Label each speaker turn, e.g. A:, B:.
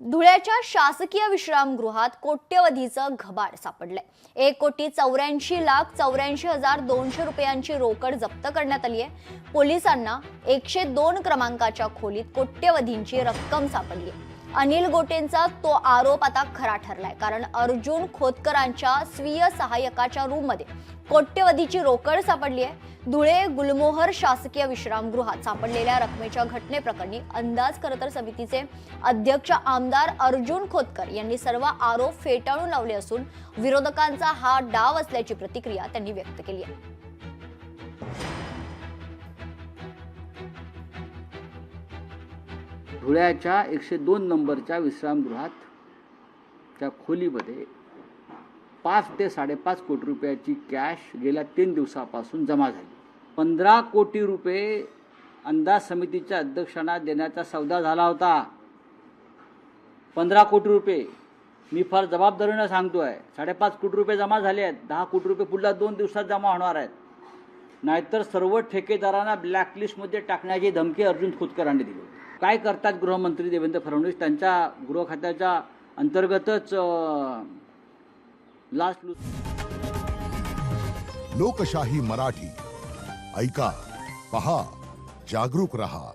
A: धुळ्याच्या शासकीय विश्रामगृहात कोट्यवधीचं घबाड सापडलंय। 1,84,84,200 रुपयांची रोकड जप्त करण्यात आली आहे। पोलिसांना 102 क्रमांकाच्या खोलीत कोट्यवधींची रक्कम सापडली आहे। अनिल गोटेंचा तो आरोप आता खरा ठरलाय, कारण अर्जुन खोतकरांच्या स्वीय सहाय्यकाच्या रूममध्ये कोट्यवधीची रोकड सापडली आहे। धुळे गुलमोहर शासकीय विश्रामगृहात सापडलेल्या रकमेच्या घटनेप्रकरणी अंदाजकर्ता समितीचे अध्यक्ष आमदार अर्जुन खोतकर यांनी सर्व आरोप फेटाळून लावले असून विरोधकांचा हा डाव असल्याची प्रतिक्रिया त्यांनी व्यक्त केली आहे।
B: धुळ्याच्या 102 नंबरच्या विश्रामगृहात त्या खोलीमध्ये 5 ते 5.5 कोटी रुपयाची कॅश गेल्या 3 दिवसापासून जमा झाली। 15 कोटी रुपये अंदाज समितीच्या अध्यक्षांना देण्याचा सौदा झाला होता। 15 कोटी रुपये मी फार जबाबदारीने सांगतोय। 5.5 कोटी रुपये जमा झाले आहेत। 10 कोटी रुपये पुढल्या 2 दिवसात जमा होणार आहेत, नाहीतर सर्व ठेकेदारांना ब्लॅकलिस्टमध्ये टाकण्याची धमकी अर्जुन खोतकरांनी दिली। काय करतात गृहमंत्री देवेंद्र फडणवीस? त्यांच्या गृह खात्याच्या अंतर्गतच
C: लोकशाही मराठी ऐका, पहा, जागरूक रहा।